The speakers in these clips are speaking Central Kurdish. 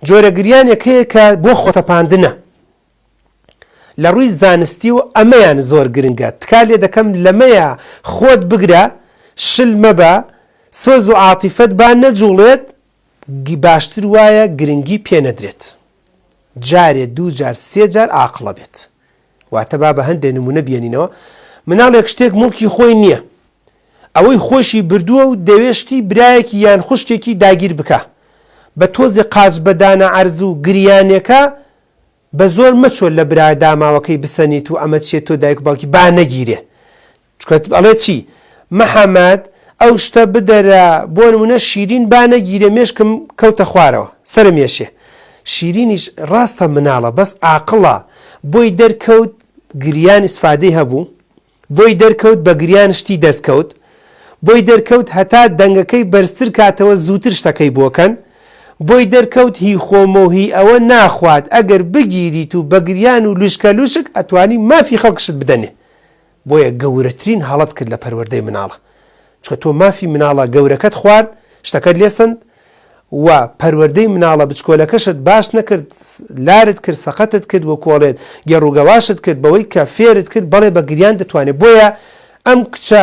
جۆرە گریانێک کە بۆ خۆتەپاندنە لە ڕووی زانستی و ئەمەیان زۆر گرنگە تکا لێ دەکەم لەمەیە خۆت بگرە شل مەبە سۆز و عاتیفەت با نەجوڵێت باشتر وایە گرنگی پێ نەدرێت جارێ دوو جار سێ جار عاقڵە بێت واتە با بە هەندێک نمونە بێنینەوە مناڵێک شتێک مڵکی خۆی نییە ئەوەی خۆشی بردووە و دەوێشتی برایەکی یان خوشتێکی داگیر بکە بە تۆزی قاچ بەدانە عەرز و گریانێکە بە زۆر مەچۆ لە برای داماوەکەی بسەنیت و ئەمە چێت تۆ دایک و باوکی با نەگیرێ چکە ئەڵێ چی مەحەممەد ئەو شتە بدەرە بۆ نمونە شیرین با نەگیرێ مێشکم کەوتە خوارەوە سرم مێشێ شیرینیش ڕاستە مناڵە بەس عاقڵە بۆی دەرکەوت گریان ئیسفادەی هەبوو بۆی دەرکەوت بە گریان شتی دەستکەوت بۆی دەرکەوت هەتا دەنگەکەی بەرزتر کاتەوە زووتر شتەکەی بۆکەن بۆی دەرکەوت هی خۆمە و هی ئەوە ناخوات ئەگەر بگیریت و بە گریان و لوشکە لوشک ئەتوانی مافی خەڵکشت بدەنێ بۆیە گەورەترین هەڵەت کرد لە پەروەردەی مناڵە چکە تۆ مافی مناڵە گەورەکەت خوارد شتەکەت لێسەند و پەروەردەی مناڵە بچکۆلەکەشت باش نەکرد لارت کرد سەقەتت کرد وە کۆڵێت گێڕوگەواشت کرد بەوەی کە فێرت کرد بەڵێ بە گریان دەتوانێت بۆیە ئەم کچە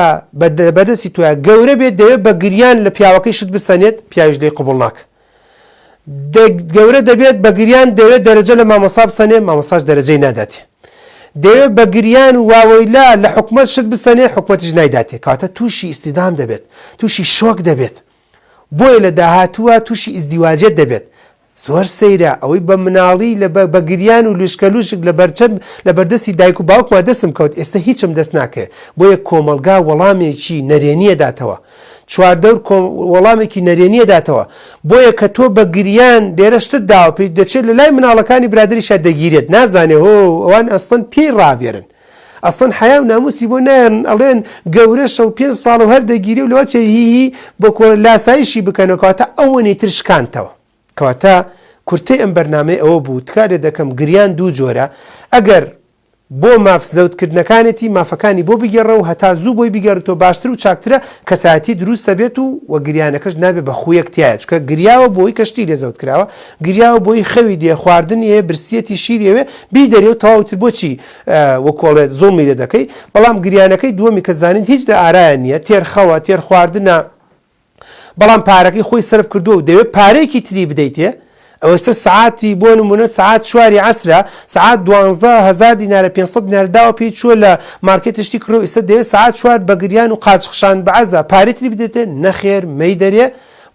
بەدەستی تۆە گەورە بێت دەوێت بە گریان لە پیاوەکەی شت بسەنێت پیاویش لێی قبوڵ ناکە گەورە دەبێت بە گریان دەوێت دەرەجە لە مامۆسا بسەنێ مامۆساش دەرەجەی ناداتێ دەوێت بە گریان و واوەیلا لە حکومەت شت بسەنێ حکومەتیش نایداتێ کاتە تووشی ئیستیدام دەبێت تووشی شۆک دەبێت بۆیە لە داهاتووە تووشی ئیزدیواجێت دەبێت زۆر سەیرە ئەوەی بە مناڵی لە بە گریان و لوشکە لوشک لە بەردەستی دایک و باوکما دەستم کەوت ئێستا هیچم دەست ناکێ بۆیە کۆمەلگا وەڵامێکی نەرێنیە داتەوە چواردەور وەڵامێکی نەرێنیە داتەوە بۆیە کە تۆ بە گریان لێرە شتت داوە پێی دەچێت لە لای مناڵەکانی برادریشە دەگیرێت نازانێ هۆ ئەوان ئەستن پێی ڕابێرن ئەستن حیا و ناموسی بۆ نایەن ئەڵێن گەورە شەو 5 ساڵ و هەر دەگیری و لەوە چهیهی بۆ لاسایشی بکەنەوە کەواتە ئەوەنەی ترشکانتەوە کەواتە کورتەی ئەم بەرنامەی ئەوە بوو تکارێ دەکەم گریان دوو جۆرە ئەگەر بۆ ماف زەوتکردنەکانێتی مافەکانی بۆ بگەڕە و هەتا زوو بۆی بگەڕێتەوە باشتر و چاکترە کەسایەتی دروستە بێت و وە گریانەکەش نابێت بە خویەکتیایە چکە گریاوە بۆی کەشتی لێ زەوت کراوە گریاوە بۆی خەوی دێ خواردنیە برسیەتی شیرەوێ بی دەرێ و تەواوتر بۆچی وە کۆڵێت زۆڵمی لێ دەکەی بەڵام گریانەکەی دووەمی کە زانین هیچ دە ئارایە نییە تێرخەوە تێر خواردنە بەڵام پارەکەی خۆی سرف کردو و دەوێت پارێکی تری بدەیتێ ئەوەستا سعاتی بۆ نمونە سعات چواری عەسرە سعات 12,000 دینارە 500 دینار داوە پێی چووە لە مارکێتشتی کڕۆ ئێستا دەوێت سعات چوار بە گریان و قاچخشان بەعەزە پارێتری بدێتێ نەخێر مەی دەرێ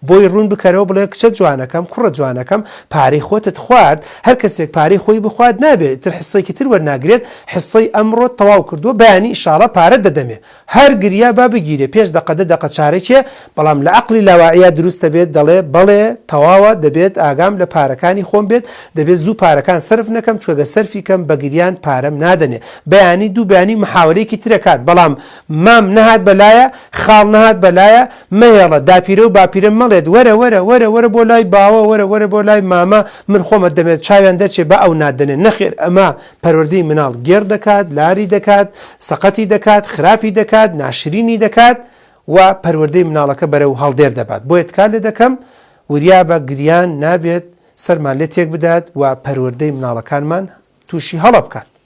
بۆی ڕوون بکەرەوە بڵێ کچە جوانەکەم کوڕە جوانەکەم پارەی خۆتت خوارد هەر کەسێک پارەی خۆی بخوارد نابێت تر حسەیەکی تر وەرناگرێت حسەی ئەمڕۆ تەواو کردووە بەیانی ئیشاڵە پارە دەدەمێ هەر گریا با بگیرێ پێش دەقە چارێکێ بەڵام لە عەقلی لاواعیە دروستە بێت دەڵێ بەڵێ تەواوە دەبێت ئاگام لە پارەکانی خۆم بێت دەبێت زوو پارەکان سرف نەکەم چکە سەرفی کەم بە گریان پارەم نادەنێ بەیانی دوو بەیانی محاولەیەکی ترەکات بەڵام مام نەهات بەلایە خاڵ نەهات بەلایە مەهێڵە داپیرە و باپیرە مەڵێت وەرە بۆ لای باوە وەرە بۆ لای مامە من خۆمە دەمێت چاویان دەچێ بە ئەو نادەنێ نەخێر ئەمە پەروەردەی مناڵ گێر دەکات لاری دەکات سەقەتی دەکات خراپی دەکات ناشرینی دەکات و پەروەردەی مناڵەکە بەرەو هەڵدێر دەبات بۆیە تکات لێ دەکەم وریا بە گریان نابێت سەرمان لێ تێک بدات و پەروەردەی مناڵەکانمان تووشی هەڵە بکات.